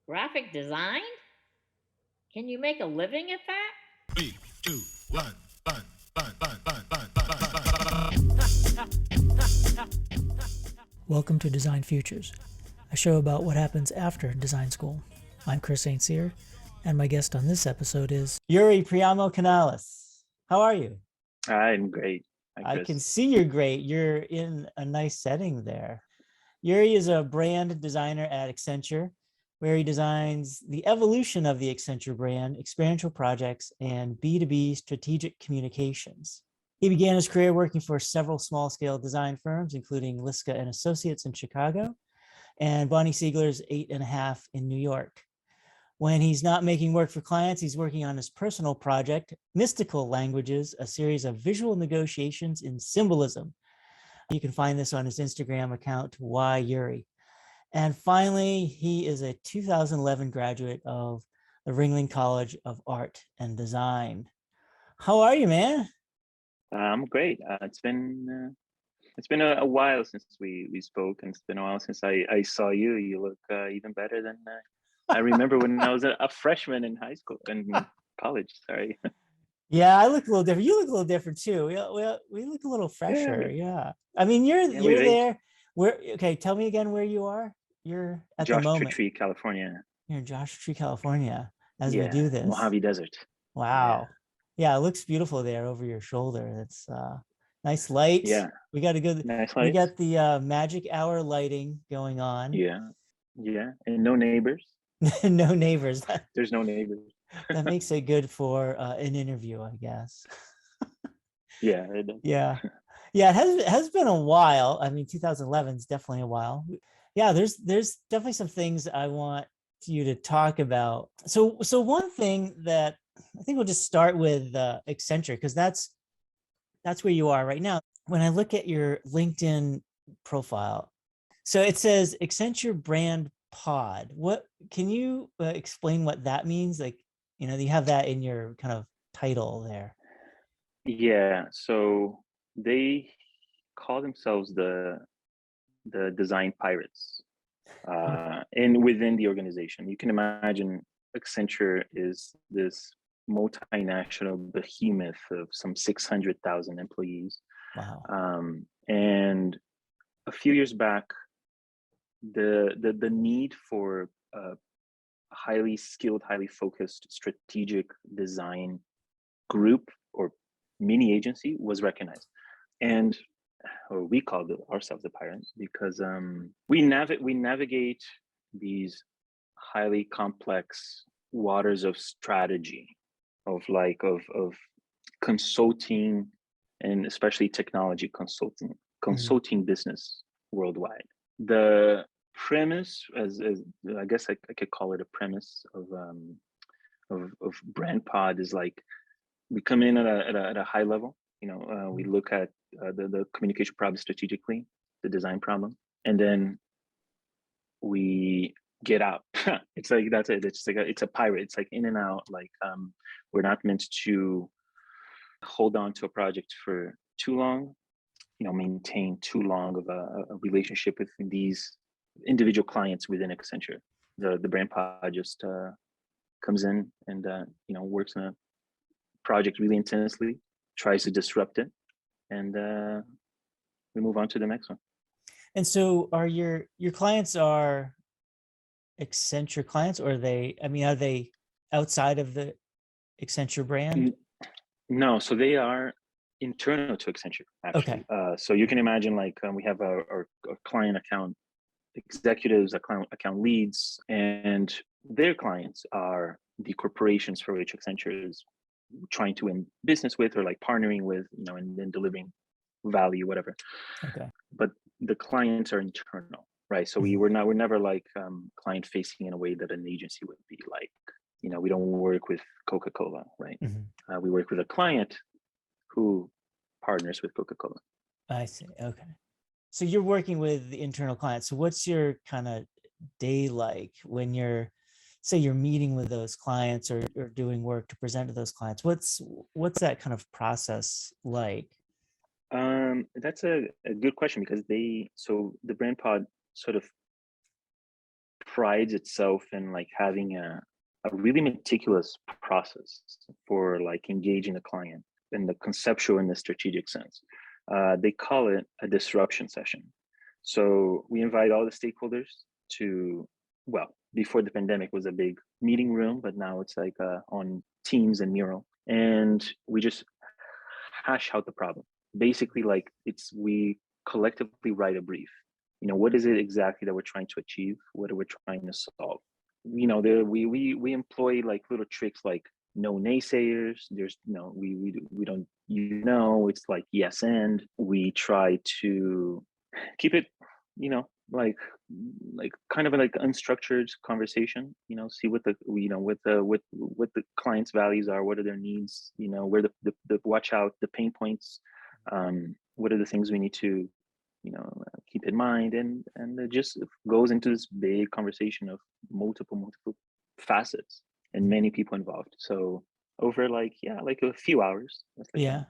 Graphic design? Can you make a living at that? Three, two, one, fun, fun, fun, fun, fun, fun, fun. Welcome to Design Futures, a show about what happens after design school. I'm Chris St. Cyr, and my guest on this episode is Yuri Priamo Canales. How are you? I'm great. I can see you're great. You're in a nice setting there. Yuri is a brand designer at Accenture, where he designs the evolution of the Accenture brand, experiential projects, and B2B strategic communications. He began his career working for several small-scale design firms, including Liska and Associates in Chicago and Bonnie Siegler's 8.5 in New York. When he's not making work for clients, he's working on his personal project, Mystical Languages, a series of visual negotiations in symbolism. You can find this on his Instagram account, Why Yuri. And finally, he is a 2011 graduate of the Ringling College of Art and Design. How are you, man? I'm great. It's been a while since we spoke, and it's been a while since I saw you. You look even better than I remember when I was a freshman in high school and college. Sorry. Yeah, I look a little different. You look a little different too. We look a little fresher. Yeah. I mean, you're there. Okay, tell me again where you are. You're at the moment. Joshua Tree, California. You're in Joshua Tree, California, as we do this. Mojave Desert. Wow. Yeah, it looks beautiful there over your shoulder. That's nice lights. Yeah. We got a good nice lights. We got the magic hour lighting going on. Yeah. And no neighbors. No neighbors. There's no neighbors. That makes it good for an interview, I guess. Yeah. It does. Yeah. It has been a while. I mean, 2011 is definitely a while. Yeah, there's definitely some things I want you to talk about. So one thing that I think we'll just start with Accenture, because that's where you are right now. When I look at your LinkedIn profile, so it says Accenture Brand Pod. What can you explain what that means? Like, you have that in your kind of title there. Yeah. So they call themselves the design pirates, and within the organization, you can imagine Accenture is this multinational behemoth of some 600,000 employees. Wow. And a few years back, the need for a highly skilled, highly focused strategic design group or mini agency was recognized, and or we called ourselves the pirates because we navigate these highly complex waters of strategy, of consulting, and especially technology consulting business worldwide. The premise, as I guess I could call it a premise of Brand Pod, is like we come in at a high level. We look at the communication problem strategically, the design problem, and then we get out. It's like that's it. It's like it's a pirate. It's like in and out. Like we're not meant to hold on to a project for too long. Maintain too long of a relationship with these individual clients within Accenture. The Brand Pod just comes in and works on a project really intensely, tries to disrupt it, and we move on to the next one. And so are your clients are Accenture clients, or are they outside of the Accenture brand? No, so they are internal to Accenture, actually. Okay. So you can imagine we have our client account executives, account leads, and their clients are the corporations for which Accenture is trying to win business with, or like partnering with, and then delivering value, whatever. Okay. But the clients are internal, right? So we're never like client facing in a way that an agency would be. Like, we don't work with Coca-Cola, right? Mm-hmm. We work with a client who partners with Coca-Cola. I see. Okay. So you're working with the internal clients. So what's your kind of day like when you're meeting with those clients or doing work to present to those clients? What's that kind of process like? That's a good question, because the Brand Pod sort of prides itself in like having a really meticulous process for like engaging the client in the conceptual and the strategic sense. They call it a disruption session. So we invite all the stakeholders to, well, before the pandemic was a big meeting room, but now it's like on Teams and Mural. And we just hash out the problem. Basically, like we collectively write a brief. You know, what is it exactly that we're trying to achieve? What are we trying to solve? You know, we employ like little tricks like no naysayers. There's no, we don't, you know, it's like yes, and we try to keep it, you know, like kind of like unstructured conversation, you know, see what the, you know, what the client's values are, what are their needs, you know, where the watch out, the pain points, what are the things we need to, you know, keep in mind, and it just goes into this big conversation of multiple facets and many people involved. So over like, yeah, like a few hours. That's like Yeah.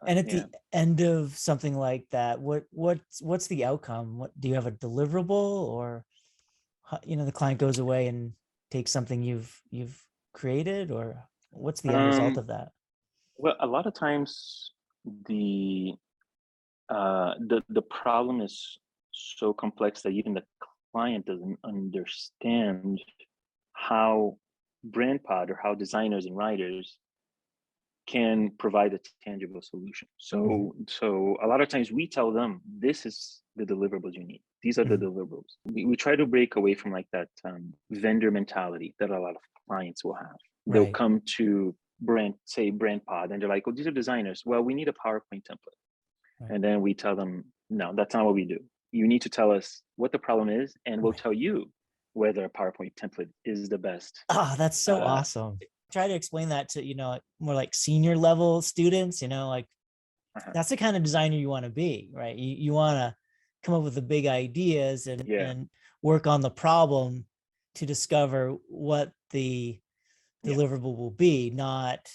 And at yeah. the end of something like that, what's the outcome? What do you have, a deliverable, or you know, the client goes away and takes something you've created, or what's the end result of that? Well, a lot of times the the problem is so complex that even the client doesn't understand how BrandPod or how designers and writers can provide a tangible solution. So a lot of times we tell them, this is the deliverables you need. These are the deliverables. We try to break away from like that vendor mentality that a lot of clients will have. They'll Right. come to BrandPod, and they're like, oh, these are designers. Well, we need a PowerPoint template. Right. And then we tell them, no, that's not what we do. You need to tell us what the problem is, and we'll tell you whether a PowerPoint template is the best. Oh, that's so awesome. Try to explain that to, you know, more like senior level students, you know, like that's the kind of designer you want to be, right? You want to come up with the big ideas and work on the problem to discover what the deliverable will be, not,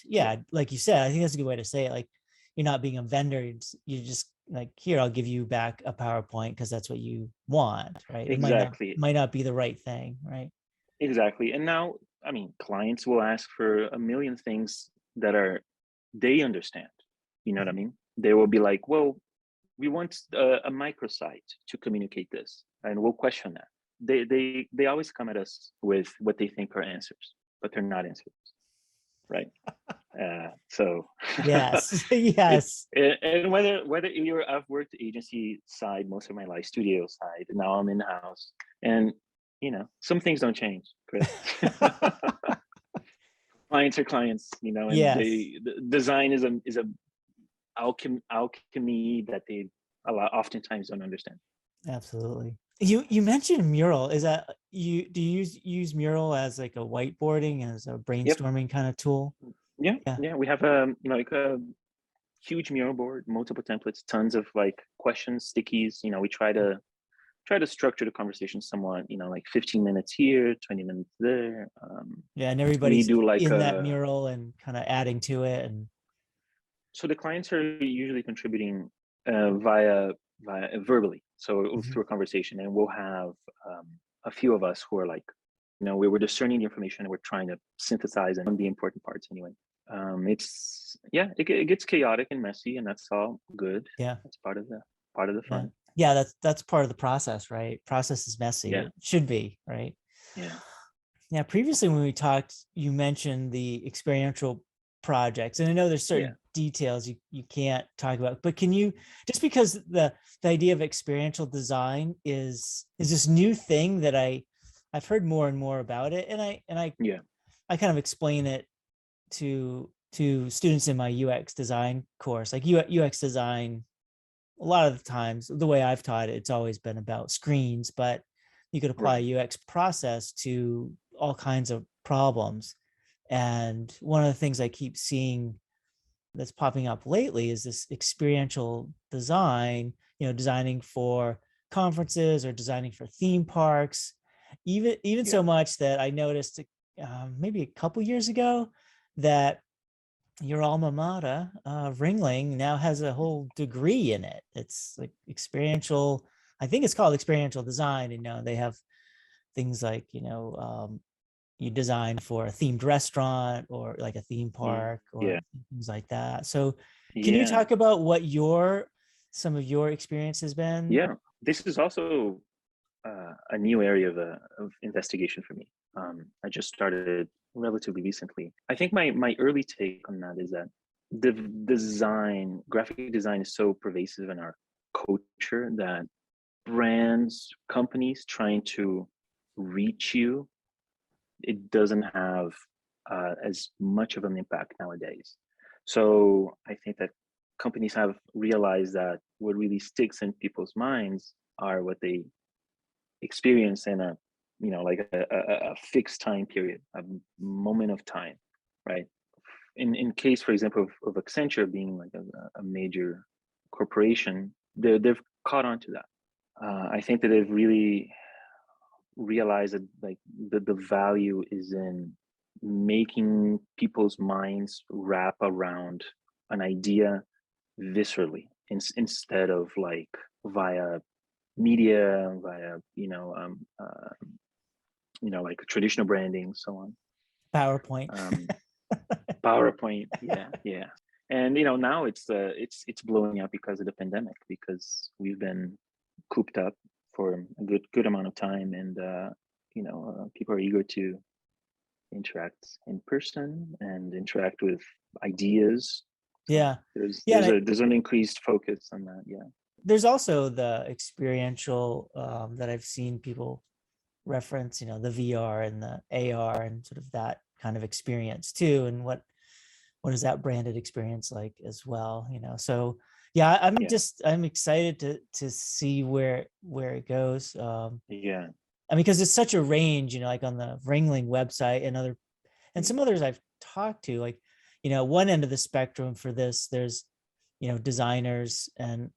like you said, I think that's a good way to say it. Like, you're not being a vendor. You're just like, here, I'll give you back a PowerPoint because that's what you want, right? Exactly. It might not be the right thing, right? Exactly. And now, I mean, clients will ask for a million things that they understand. You know what I mean? They will be like, well, we want a microsite to communicate this, and we'll question that. They always come at us with what they think are answers, but they're not answers, right? So yes, yes, and whether I've worked agency side most of my life, studio side, and now I'm in house, and you know, some things don't change, Chris. Clients are clients, you know, and the design is a alchemy that they oftentimes don't understand. Absolutely. You mentioned Mural. Is that do you use Mural as like a whiteboarding, as a brainstorming kind of tool? Yeah. We have like a huge Mural board, multiple templates, tons of like questions, stickies. You know, we try to structure the conversation somewhat, you know, like 15 minutes here, 20 minutes there. And everybody's do like in that Mural and kind of adding to it. And so the clients are usually contributing via verbally, so through a conversation, and we'll have a few of us who are like, you know, we were discerning the information and we're trying to synthesize and the important parts anyway. It gets chaotic and messy, and that's all good. That's part of the fun. That's part of the process, right? Process is messy. It should be, right? Yeah. Previously when we talked, you mentioned the experiential projects, and I know there's certain details you can't talk about, but can you, just because the idea of experiential design is this new thing that I've heard more and more about it, and I kind of explain it to students in my UX design course. Like UX design, a lot of the times, the way I've taught it, it's always been about screens, but you could apply a UX process to all kinds of problems. And one of the things I keep seeing that's popping up lately is this experiential design, you know, designing for conferences or designing for theme parks, even so much that I noticed maybe a couple years ago that your alma mater, Ringling, now has a whole degree in it. It's like experiential, I think it's called experiential design. And, you know, they have things like, you design for a themed restaurant or like a theme park Yeah. or things like that. So can you Yeah. talk about what some of your experience has been? Yeah. This is also a new area of investigation for me. I just started relatively recently. I think my early take on that is that the graphic design is so pervasive in our culture that brands, companies trying to reach you, it doesn't have as much of an impact nowadays. So I think that companies have realized that what really sticks in people's minds are what they experience in a, like a fixed time period, a moment of time, right? In case, for example, of Accenture being like a major corporation, they've caught on to that. I think that they've really realized that like the value is in making people's minds wrap around an idea viscerally instead of like via media, via like traditional branding, so on. PowerPoint. PowerPoint, yeah. And now it's blowing up because of the pandemic, because we've been cooped up for a good amount of time, and people are eager to interact in person and interact with ideas. So Yeah. there's an increased focus on that. Yeah. There's also the experiential that I've seen people reference, the VR and the AR and sort of that kind of experience too. And what is that branded experience like as well? So yeah, I'm excited to see where it goes. Yeah. I mean, because it's such a range, like on the Ringling website and some others I've talked to, like, one end of the spectrum for this, there's, designers and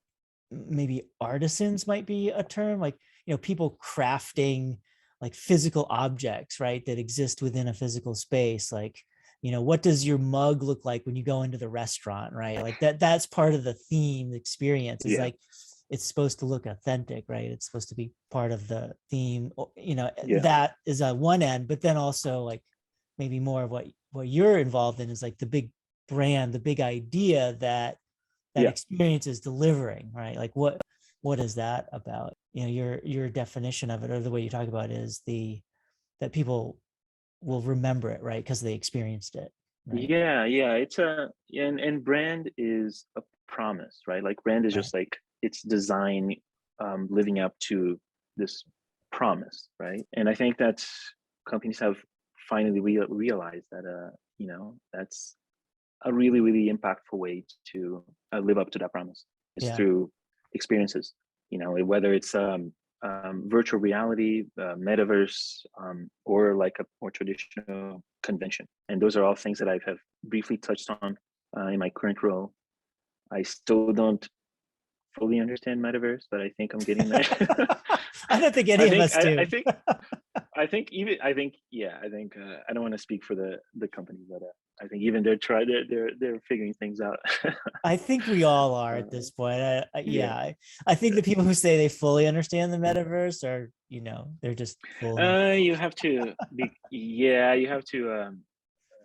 maybe artisans might be a term, like, people crafting like physical objects, right, that exist within a physical space. Like, what does your mug look like when you go into the restaurant, right? Like that's part of the theme, the experience is like, it's supposed to look authentic, right? It's supposed to be part of the theme, that is a one end. But then also like maybe more of what you're involved in is like the big brand, the big idea that experience is delivering, right? Like what is that about? Your definition of it, or the way you talk about it, is that people will remember it, right? Because they experienced it. Right? Yeah. It's and brand is a promise, right? Like brand is just like it's design living up to this promise, right? And I think that companies have finally realized that that's a really, really impactful way to live up to that promise is through experiences. Whether it's virtual reality, metaverse, or like a more traditional convention. And those are all things that I have briefly touched on in my current role. I still don't fully understand metaverse, but I think I'm getting there. I don't think any of us do. I think I don't want to speak for the company, but I think even they're figuring things out. I think we all are at this point. I think the people who say they fully understand the metaverse are, they're just fully. You have to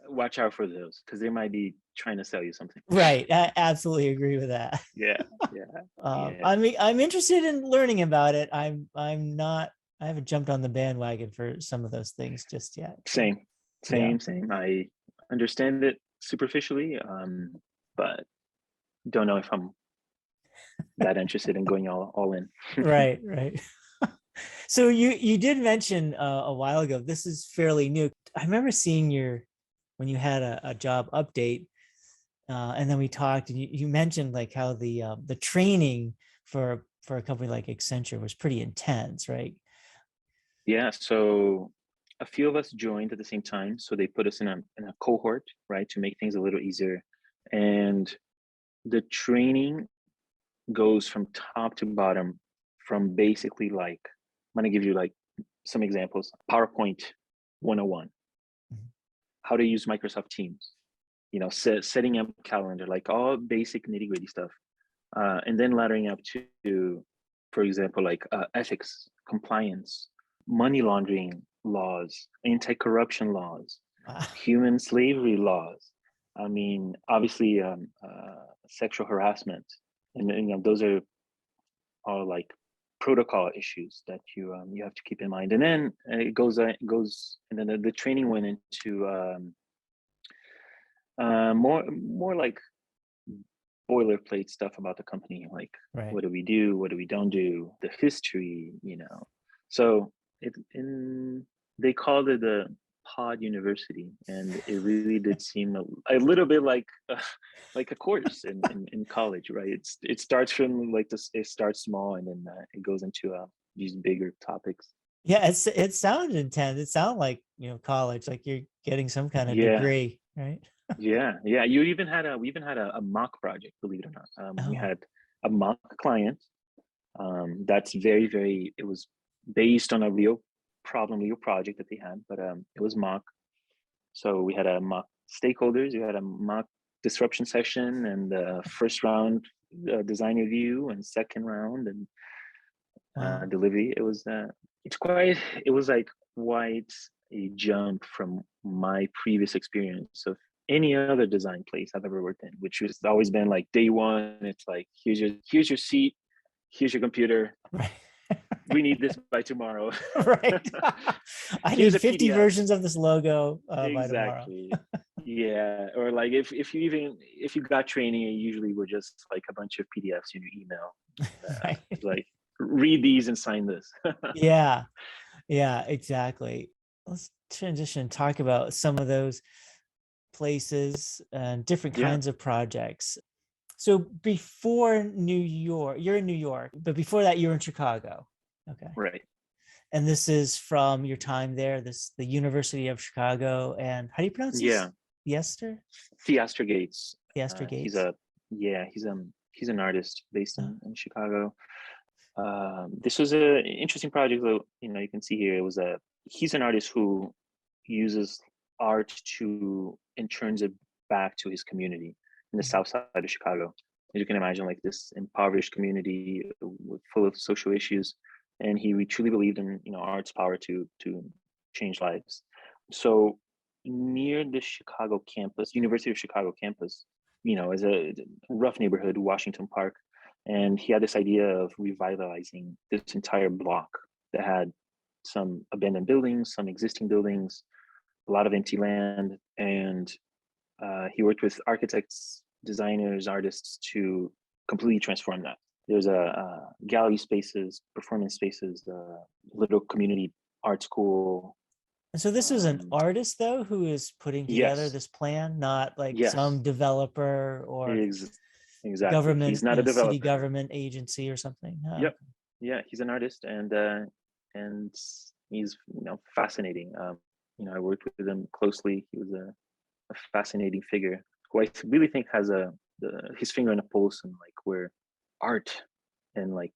watch out for those, because they might be trying to sell you something. Right. I absolutely agree with that. Yeah. I'm interested in learning about it. I haven't jumped on the bandwagon for some of those things just yet. Same. I understand it superficially, but don't know if I'm that interested in going all in. Right. So you did mention a while ago, this is fairly new. I remember seeing when you had a job update, and then we talked, and you mentioned like how the training for a company like Accenture was pretty intense, right? Yeah. So a few of us joined at the same time, so they put us in a cohort, right, to make things a little easier. And the training goes from top to bottom, from basically like, I'm going to give you like some examples. PowerPoint 101, how to use Microsoft Teams, setting up calendar, like all basic nitty gritty stuff. And then laddering up to, for example, like ethics, compliance, money laundering laws, anti-corruption laws, Wow. human slavery laws. I mean, obviously, sexual harassment, and those are all like protocol issues that you have to keep in mind. And then and then the training went into more like boilerplate stuff about the company, like Right. what do we do, what do we don't do, the history, So they called it a pod university, and it really did seem a little bit like a course in college, right? It starts from like this, it starts small, and then it goes into these bigger topics. Yeah, it sounded intense. It sounded like, college, like you're getting some kind of Yeah, degree, right? yeah. We even had a mock project, believe it or not. We Oh, had a mock client that's very, very, it was based on a real project that they had, but it was mock. So we had a mock stakeholders, we had a mock disruption session, and the first round design review, and second round, and wow. delivery. It was like quite a jump from my previous experience of any other design place I've ever worked in, which has always been like day one. It's like, here's your seat, here's your computer. Right. We need this by tomorrow. Right. I Here's need a 50 PDF. versions of this logo by tomorrow. Exactly. Yeah. Or like if you got training, it usually were just like a bunch of PDFs in your email. Right. Like, read these and sign this. Yeah. Yeah, exactly. Let's transition, talk about some of those places and different Yeah. kinds of projects. So before New York, you're in New York, but before that, you were in Chicago. Okay. Right. And this is from your time there, the University of Chicago. And how do you pronounce this? Yeah. Yester? Theaster Gates. Theaster He's Gates? he's an artist based Oh, in Chicago. This was an interesting project, though. You can see here, he's an artist who uses art to and turns it back to his community in the south side of Chicago. As you can imagine, like this impoverished community full of social issues, and he truly believed in art's power to change lives. So near the Chicago campus, University of Chicago campus, as a rough neighborhood, Washington Park, and he had this idea of revitalizing this entire block that had some abandoned buildings, some existing buildings, a lot of empty land, and he worked with architects, designers, artists to completely transform that. There's a gallery spaces, performance spaces, little community art school. and so this is an Um, artist, though, who is putting together yes, this plan, not like some yes, developer or exactly. He's government, not a city developer. government agency or something. Oh, Yep, yeah, he's an artist, and he's fascinating. I worked with him closely. He was a fascinating figure who I really think has his finger on a pulse, and like where art and like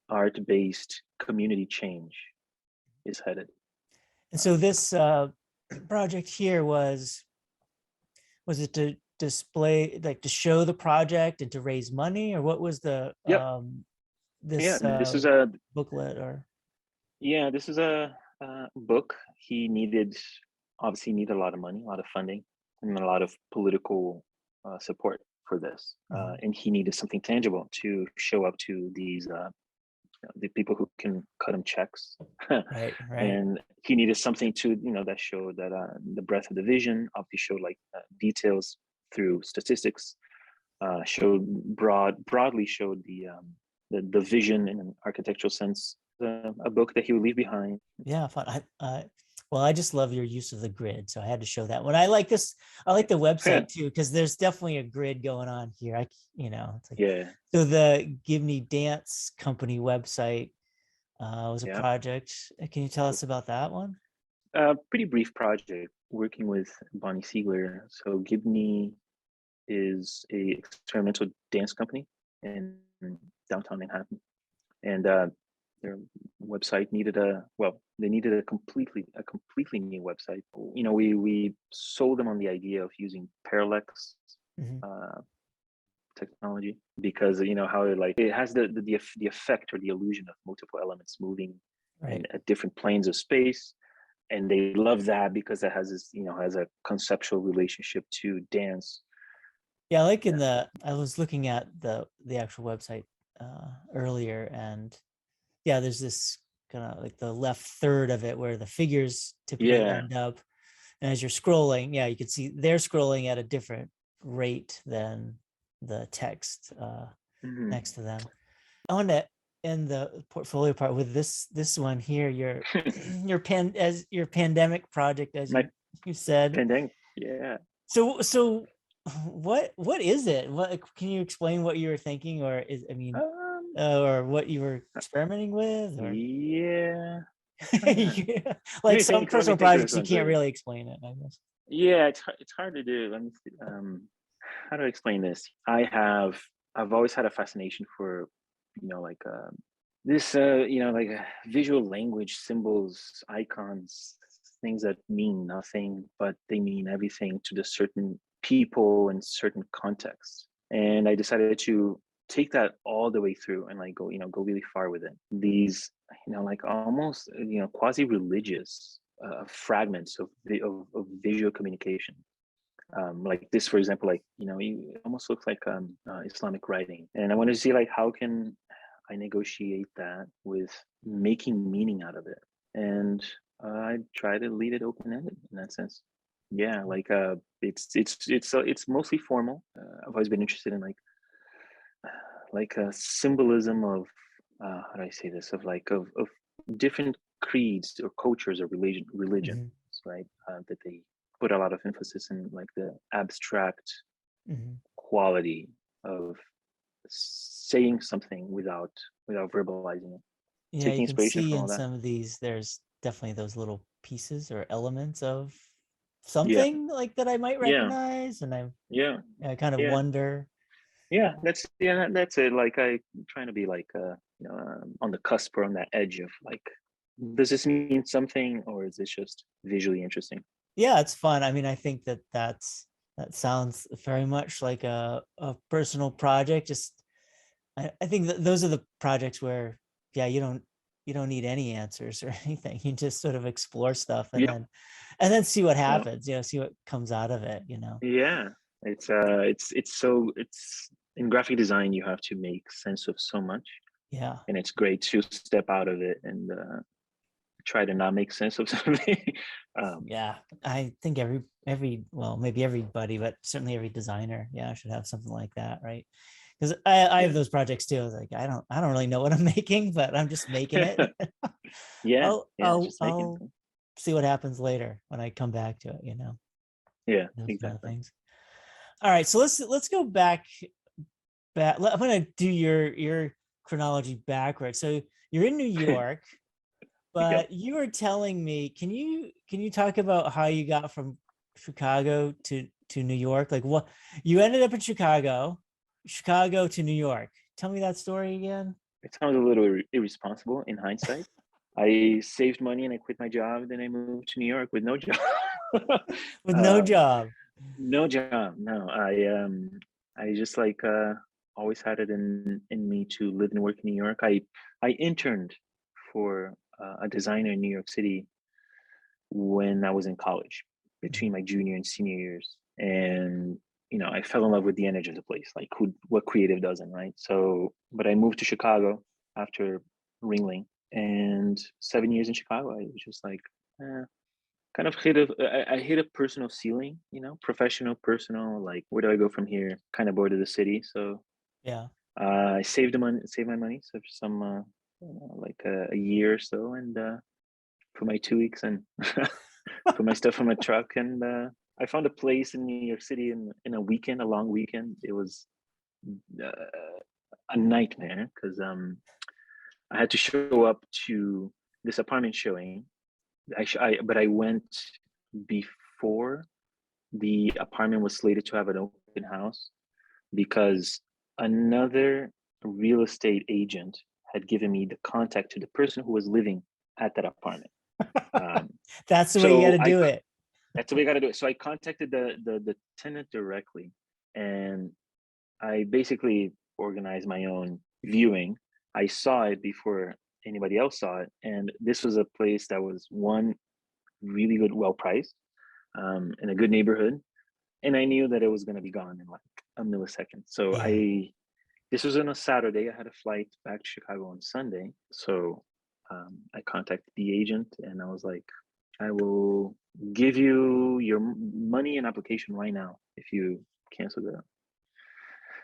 art-based community change is headed. and so Um, this project here was it to display, like to show the project and to raise money, or what was the yep, yeah. this booklet or? This is a book. He obviously needed a lot of money, a lot of funding, and a lot of political support for this. Mhm. And he needed something tangible to show up to these the people who can cut him checks. Right, right. And he needed something to that showed that the breadth of the vision, obviously showed like details through statistics, showed broadly showed the vision in an architectural sense, a book that he would leave behind. Yeah, fun. Well, I just love your use of the grid, so I had to show that one. I like this. I like the website too, because there's definitely a grid going on here. It's like, Yeah, so the Give Me Dance Company website was a yeah. project. Can you tell us about that one? Pretty brief project working with Bonnie Siegler. So Gibney is a experimental dance company in downtown Manhattan, and their website they needed a completely new website. We sold them on the idea of using parallax Mhm. technology, because how it has the effect or the illusion of multiple elements moving Right. and at different planes of space. And they love that because it has this, has a conceptual relationship to dance. Yeah, like I was looking at the actual website earlier, and yeah, there's this kind of like the left third of it where the figures typically Yeah. end up. And as you're scrolling, yeah, you can see they're scrolling at a different rate than the text Mhm. next to them. I want to end the portfolio part with this one here, your pandemic project, as My you said. pandemic. Yeah. So what is it? What can you explain what you were thinking, or Um, or what you were experimenting with, or yeah. Trying to, yeah, let like me some think. Let me personal think of this projects you one can't too. really explain it, I guess. Yeah, it's hard to do. Let me see. How do I explain this? I've always had a fascination for, like this, like visual language, symbols, icons, things that mean nothing, but they mean everything to the certain people and certain contexts. And I decided to take that all the way through and like go really far with it. These, like almost, quasi religious fragments of visual communication, like this, for example, like it almost looks like Islamic writing, and I wanted to see like how can I negotiate that with making meaning out of it, and I try to leave it open-ended in that sense. Yeah, like it's mostly formal. I've always been interested in like a symbolism of how do I say this, of like of different creeds or cultures or religions, Mhm, right? That they put a lot of emphasis in like the abstract mhm. quality of saying something without verbalizing it, Yeah, you taking can inspiration see from all in that. some of these, there's definitely those little pieces or elements of Yeah, something like that I might yeah, recognize, and yeah, I kind of yeah, wonder. that's it. Like I trying to be like on the cusp or on that edge of like, does this mean something or is this just visually interesting? Yeah, it's fun. I mean, I think that sounds very much like a personal project. Just I think that those are the projects where, yeah, you don't need any answers or anything. You just sort of explore stuff, and Yeah, then see what yeah, happens, see what comes out of it. yeah. It's in graphic design you have to make sense of so much, Yeah. and it's great to step out of it and try to not make sense of something. um, Yeah. I think well, maybe everybody, but certainly every designer, yeah, should have something like that, right? Because I have yeah, those projects too. I was like, I don't really know what I'm making, but I'm just making it. yeah, yeah. I'll Just making I'll see what happens later when I come back to it. yeah, Those kind of exactly. things. All right, so let's go back. I'm gonna do your chronology backwards. So you're in New York, Yep. but you were telling me, can you talk about how you got from Chicago to New York? Like what you ended up in Chicago to New York. Tell me that story again. It sounds a little irresponsible in hindsight. I saved money and I quit my job. Then I moved to New York with no job. With no um, job. no job. No, I just like always had it in me to live and work in New York. I interned for a designer in New York City when I was in college, between my junior and senior years, and I fell in love with the energy of the place, like what creative doesn't, right? So, but I moved to Chicago after Ringling, and 7 years in Chicago, I was just like, kind of I hit a personal ceiling, professional, personal. Like, where do I go from here? Kind of bored of the city, so Yeah. I saved my money, so some like a year or so, and for my 2 weeks and put my stuff on my truck, and I found a place in New York City in a weekend, a long weekend. It was uh, a nightmare because I had to show up to this apartment showing. But I went before the apartment was slated to have an open house because another real estate agent had given me the contact to the person who was living at that apartment. Um, That's the way you got so to I do it. That's the way I got to do it. So I contacted the tenant directly, and I basically organized my own viewing. I saw it before anybody else saw it. And this was a place that was one really good, well priced, in a good neighborhood, and I knew that it was going to be gone in like a millisecond. So Yeah. this was on a Saturday. I had a flight back to Chicago on Sunday. So I contacted the agent and I was like, I will give you your money and application right now if you cancel the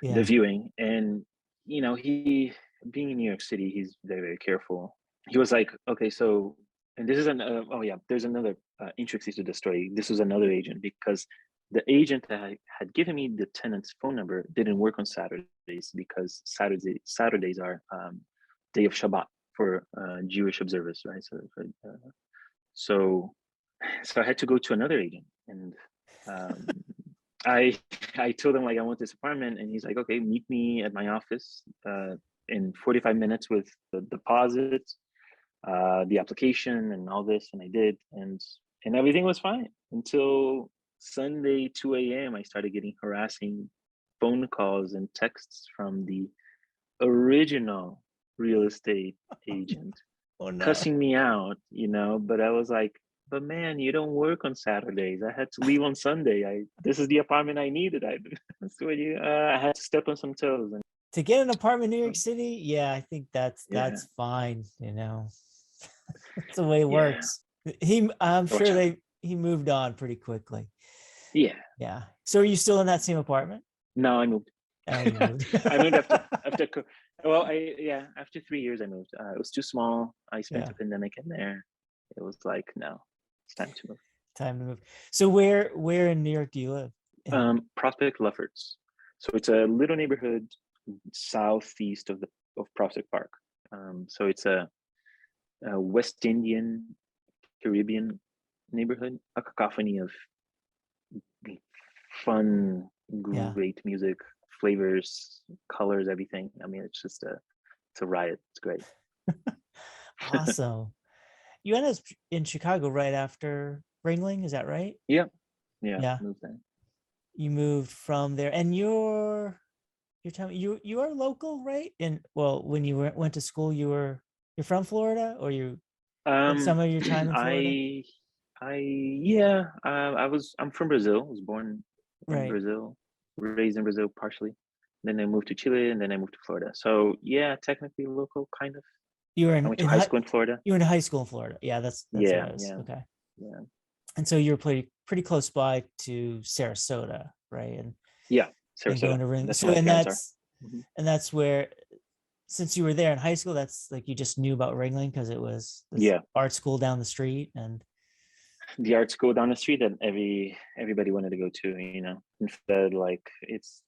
Yeah. viewing. And he, being in New York City, he's very, very careful. He was like, okay, so, and this is oh yeah, there's another intricacy to the story. This was another agent, because the agent that had given me the tenant's phone number didn't work on Saturdays, because Saturdays are day of Shabbat for Jewish observers, right? So I had to go to another agent, and I told him, like, I want this apartment, and he's like, okay, meet me at my office in 45 minutes with the deposit, the application, and all this. And I did, and everything was fine until Sunday 2 a.m. I started getting harassing phone calls and texts from the original real estate agent, Oh no. cussing me out, but I was like, but man, you don't work on Saturdays. I had to leave on Sunday. This is the apartment I needed. I had to step on some toes. And To get an apartment in New York City, yeah, I think that's yeah, fine. That's the way it yeah. works. I'm Watch sure out. he moved on pretty quickly. Yeah. Yeah. So are you still in that same apartment? No, I moved. Oh, you moved. I moved after 3 years. I moved. It was too small. I spent the pandemic in there. It was like, no, it's time to move. Time to move. So where in New York do you live? Prospect Lefferts. So it's a little neighborhood southeast of Prospect Park. So it's a West Indian Caribbean neighborhood, a cacophony of fun, great music, flavors, colors, everything. I mean, it's just it's a riot. It's great. Awesome. You ended up in Chicago right after Ringling, is that right? Yeah. Yeah. Moved there. You moved from there, and you're telling me you are local, right? And well, when you went to school, you're from Florida, or you spent some of your time in Florida? I'm from Brazil. I was born in Brazil, raised in Brazil partially. Then I moved to Chile, and then I moved to Florida. So yeah, technically local, kind of. I went to high school in Florida. You were in high school in Florida. Yeah, that's what I was. Okay. Yeah. And so you're pretty close by to Sarasota, right? And yeah, Sarasota. And going to Ring. That's so where and my that's parents are. and that's where, since you were there in high school, that's like you just knew about Ringling because it was this art school down the street, and the art school down the street that everybody wanted to go to. Instead, like it's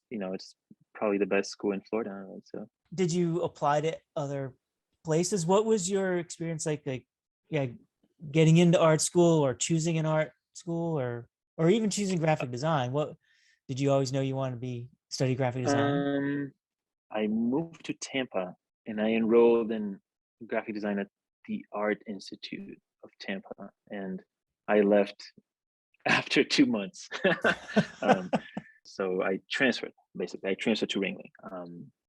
probably the best school in Florida. So did you apply to other places? What was your experience like getting into art school, or choosing an art school, or even choosing graphic design? What did you always know you wanted to study graphic design? I moved to Tampa and I enrolled in graphic design at the Art Institute of Tampa, and I left after 2 months. So I transferred, basically. I transferred to Ringling.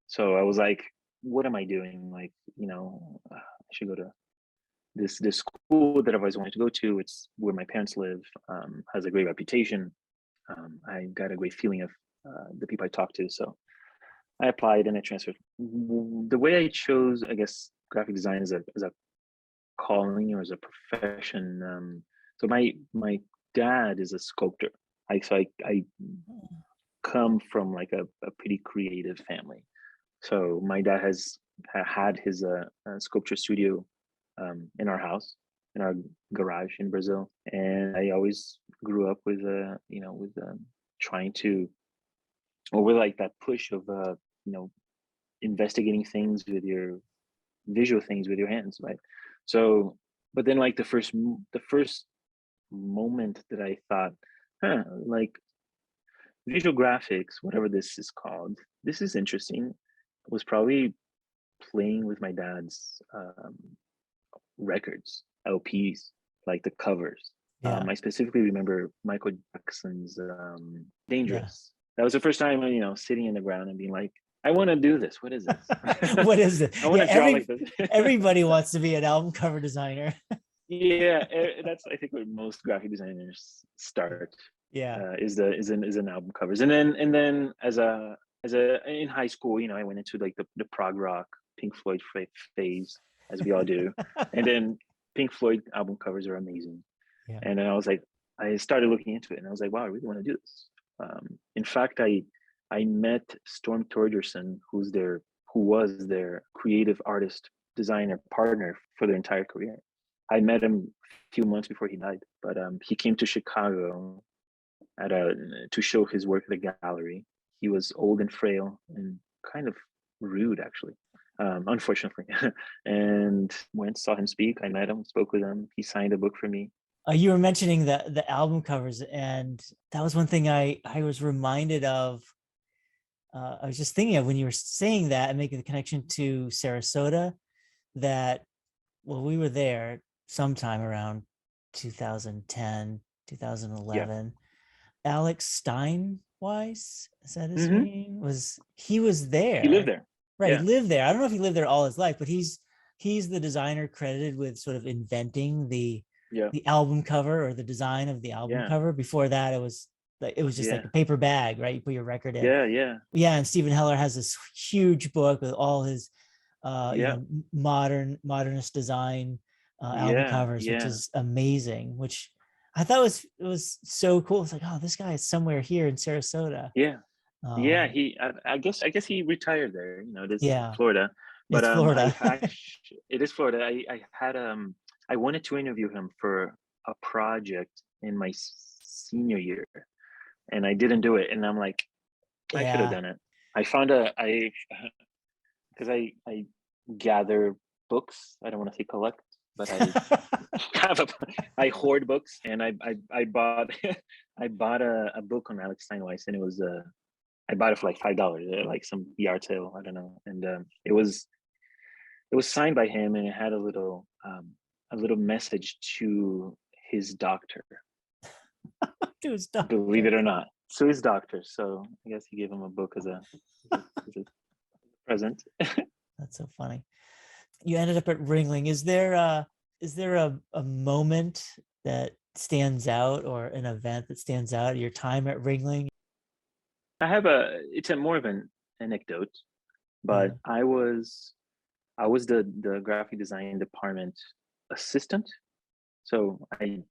So I was like, what am I doing? Like, I should go to this school that I've always wanted to go to. It's where my parents live, has a great reputation. I got a great feeling of the people I talked to. So I applied and I transferred. The way I chose, I guess, graphic design as a calling or as a profession. So my dad is a sculptor. I come from like a pretty creative family. So my dad has had his sculpture studio in our house, in our garage in Brazil, and I always grew up with trying to, or with like that push of investigating things with your visual things with your hands, right? So, but then like the first moment that I thought, like visual graphics, whatever this is called, this is interesting, was probably playing with my dad's records, LPs, like the covers. I specifically remember Michael Jackson's Dangerous. That was the first time, sitting in the ground and being like, I want to do this. What is this? What is it? I want Yeah, to draw like this. everybody wants to be an album cover designer. Yeah, that's I think where most graphic designers start. Yeah. Is an album covers, and then as a in high school, I went into like the prog rock Pink Floyd phase, as we all do, and then Pink Floyd album covers are amazing. Yeah. And then I started looking into it, and I was like, wow, I really want to do this. In fact, I met Storm Torgerson, who was their creative artist designer partner for their entire career. I met him a few months before he died, but he came to Chicago to show his work at the gallery. He was old and frail and kind of rude, actually, unfortunately. And saw him speak. I met him, spoke with him. He signed a book for me. You were mentioning the album covers, and that was one thing I was reminded of. I was just thinking of when you were saying that and making the connection to Sarasota, that, well, we were there sometime around 2010, 2011. Yeah. Alex Steinweiss, is that his name? He was there. He lived there. Right, Yeah. he lived there. I don't know if he lived there all his life, but he's the designer credited with sort of inventing the album cover, or the design of the album cover. Before that, it was just like a paper bag, right? You put your record in. Yeah. And Stephen Heller has this huge book with all his modernist design album covers, which is amazing. Which I thought was so cool. It's like, oh, this guy is somewhere here in Sarasota. Yeah. I guess he retired there. It is Florida, but it's Florida. It is Florida. I had I wanted to interview him for a project in my senior year, and I didn't do it. And I'm like, I should have done it. I found because I gather books. I don't want to say collect, but I hoard books, and I bought a book on Alex Steinweiss, and it was I bought it for like $5, like some yard sale, I don't know, and it was signed by him, and it had a little message to his doctor. To his doctor. Believe it or not, to his doctor. So I guess he gave him a book as a present. That's so funny. You ended up at Ringling. Is there a moment that stands out, or an event that stands out at your time at Ringling? I have it's more of an anecdote, but I was the graphic design department assistant. So I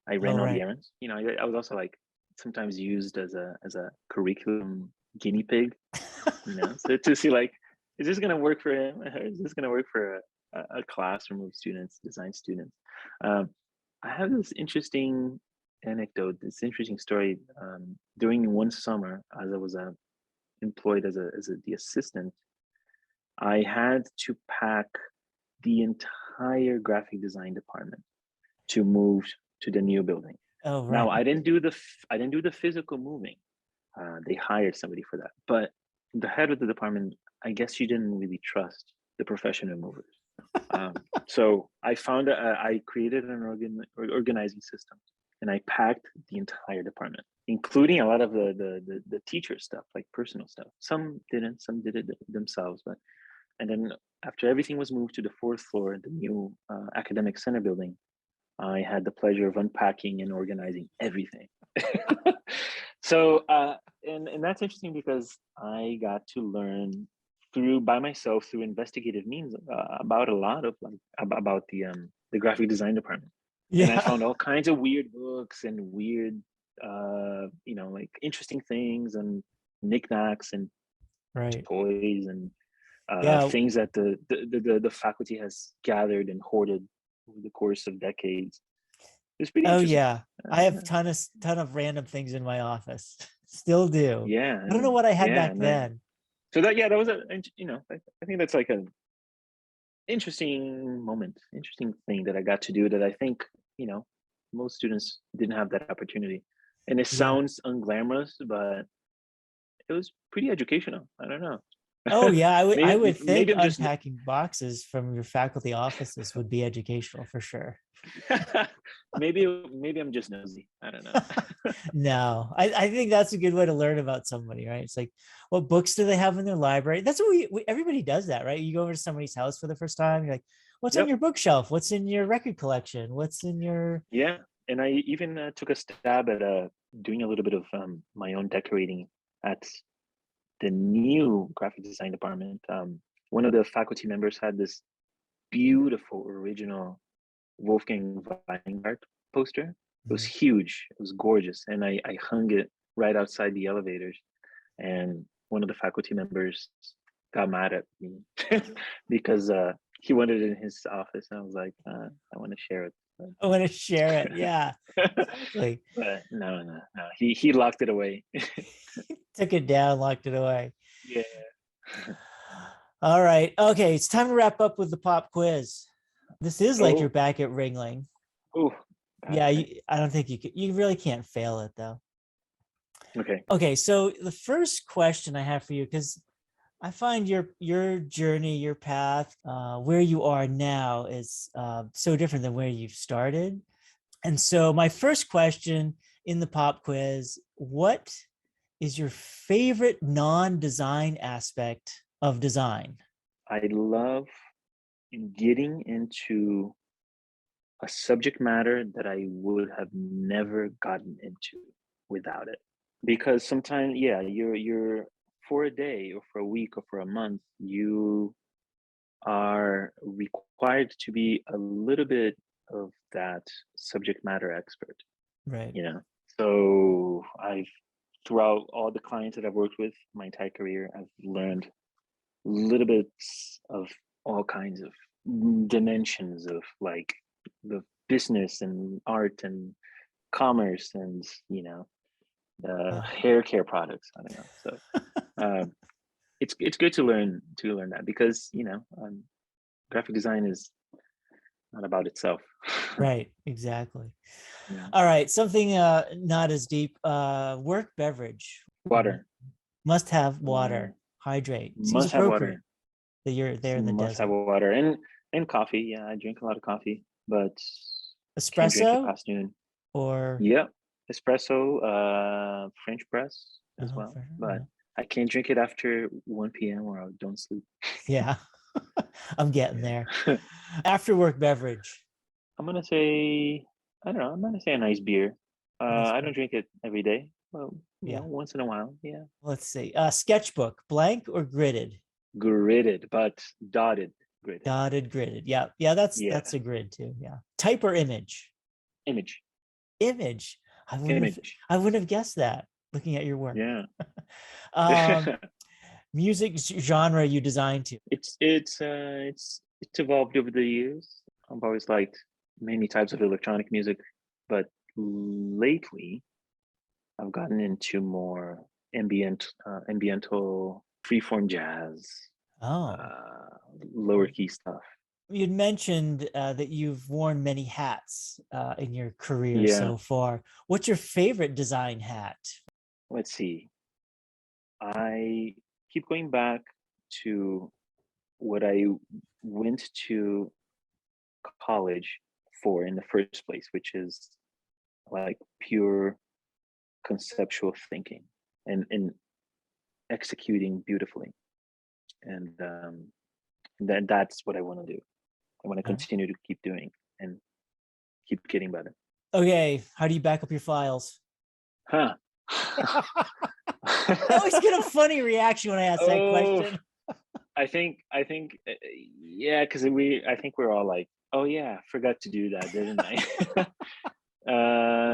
ran all the errands. I was also like sometimes used as a curriculum guinea pig, so to see like, is this going to work for him? Or is this going to work for a classroom of students, design students? I have this interesting anecdote, this interesting story. During one summer, as I was employed as the assistant, I had to pack the entire graphic design department to move to the new building. Oh, right. Now I didn't do the physical moving. They hired somebody for that, but the head of the department, I guess she didn't really trust the professional movers. So I created an organizing system, and I packed the entire department, including a lot of the teacher stuff, like personal stuff. Some didn't, some did it themselves. And then after everything was moved to the 4th floor, the new academic center building, I had the pleasure of unpacking and organizing everything. So, and that's interesting because I got to learn by myself through investigative means about a lot of about the graphic design department. Yeah. And I found all kinds of weird books and weird, like interesting things and knickknacks and toys and things that the faculty has gathered and hoarded over the course of decades. It's pretty interesting. Yeah, I have ton of random things in my office. Still do. Yeah, I don't know what I had back then. So that was I think that's like an interesting moment, interesting thing that I got to do that I think most students didn't have that opportunity. And it sounds unglamorous, but it was pretty educational. I don't know. Oh yeah, I would think maybe I'm just unpacking boxes from your faculty offices would be educational for sure. maybe I'm just nosy. I don't know. No, I think that's a good way to learn about somebody, right? It's like, what books do they have in their library? That's what everybody does that, right? You go over to somebody's house for the first time, you're like, what's on Yep. your bookshelf? What's in your record collection? What's in your Yeah, and I even took a stab at doing a little bit of my own decorating at the new graphic design department. One of the faculty members had this beautiful original Wolfgang Weingart poster. It was huge. It was gorgeous, and I hung it right outside the elevators. And one of the faculty members got mad at me because he wanted it in his office, and I was like, I want to share it. I want to share it. Yeah, exactly. But no. He locked it away. Took it down, locked it away. Yeah. All right. Okay, it's time to wrap up with the pop quiz. This is like Oh. you're back at Ringling. Oh. Yeah, I don't think you really can't fail it though. Okay. Okay, so the first question I have for you, because I find your journey, your path, where you are now is so different than where you've started. And so my first question in the pop quiz, what is your favorite non-design aspect of design? I love getting into a subject matter that I would have never gotten into without it. Because sometimes, yeah, you're for a day or for a week or for a month, you are required to be a little bit of that subject matter expert, Right. you know. So throughout all the clients that I've worked with my entire career, I've learned little bits of all kinds of dimensions of like the business and art and commerce and hair care products. I don't know. So it's good to learn that because graphic design is not about itself. Right, exactly. Yeah. All right, something not as deep. Work beverage. Water. Must have water. Hydrate. Seems Must have appropriate water. that you're there in the Must have desert. water and coffee. Yeah, I drink a lot of coffee, but can't drink it Espresso past noon. or Yep, espresso, French press as oh, well, but I can't drink it after 1 p.m. or I don't sleep. yeah. I'm getting there. I'm After work beverage. gonna say, I don't know. I'm gonna say a nice beer. Nice I beer. don't drink it every day. Well, Yeah. once in a while. Yeah, Let's see. Sketchbook, blank or gridded? gridded, but dotted gridded. Dotted, gridded. Yeah. Yeah, that's Yeah, a grid too. Yeah. Type or image? image, Image. I image. wouldn't have guessed that looking at your work. Yeah. Music genre you designed to? It's evolved over the years. I've always liked many types of electronic music, but lately I've gotten into more ambiental, freeform jazz, Oh, lower key stuff. you'd mentioned that you've worn many hats in your career Yeah. so far. What's your favorite design hat? Let's see. I keep going back to what I went to college for in the first place, which is like pure conceptual thinking and executing beautifully. And that's what I want to do. I want to continue to keep doing and keep getting better. Okay, how do you back up your files? Huh. I always get a funny reaction when I ask that question. I think yeah, because I think we're all like, oh yeah, forgot to do that, didn't I?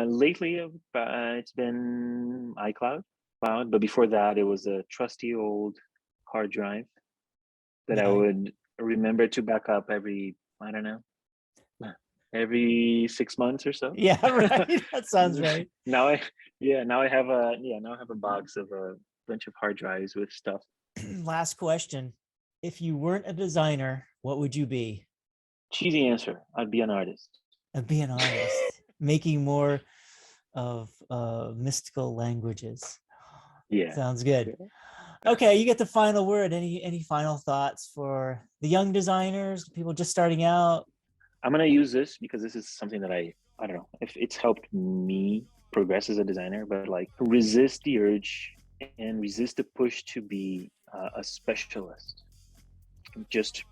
Lately it's been iCloud, but before that it was a trusty old hard drive that I would remember to back up every, I don't know, every 6 months or so. Yeah, right. That sounds right. Now I have a box of a bunch of hard drives with stuff. Last question. If you weren't a designer, what would you be? Cheesy answer. I'd be an artist. I'd be an artist, making more of mystical languages. Yeah. Sounds good. Okay, you get the final word. Any final thoughts for the young designers, people just starting out? I'm gonna use this because this is something that I don't know if it's helped me progress as a designer, but like resist the urge and resist the push to be a specialist. Just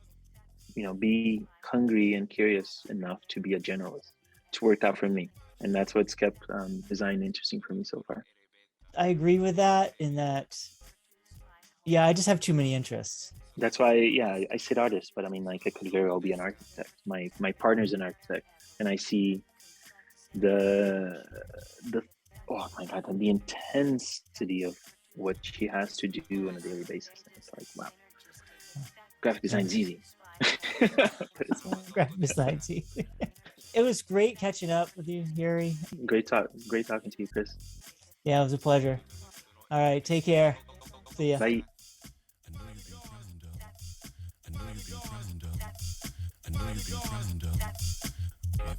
be hungry and curious enough to be a generalist. It's worked out for me, and that's what's kept design interesting for me so far. I agree with that in that, yeah, I just have too many interests. That's why, yeah, I said artist, but I mean, like, I could very well be an architect. My partner's an architect, and I see the oh my god, the intensity of what she has to do on a daily basis. And it's like, wow, graphic design's easy. But it's not. Graphic design. It was great catching up with you, Yuri. Great talking to you, Chris. Yeah, it was a pleasure. All right, take care. See ya. Bye.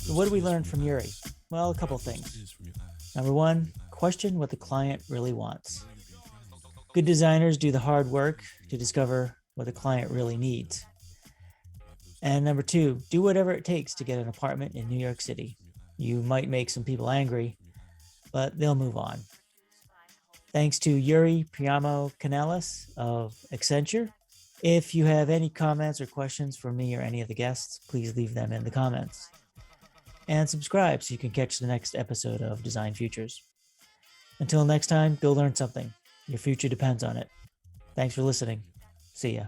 What did we learn from Yuri? Well, a couple things. Number one, question what the client really wants. Good designers do the hard work to discover what the client really needs. And number two, do whatever it takes to get an apartment in New York City. You might make some people angry, but they'll move on. Thanks to Yuri Priamo Canales of Accenture. If you have any comments or questions for me or any of the guests, please leave them in the comments. And subscribe so you can catch the next episode of Design Futures. Until next time, go learn something. Your future depends on it. Thanks for listening. See ya.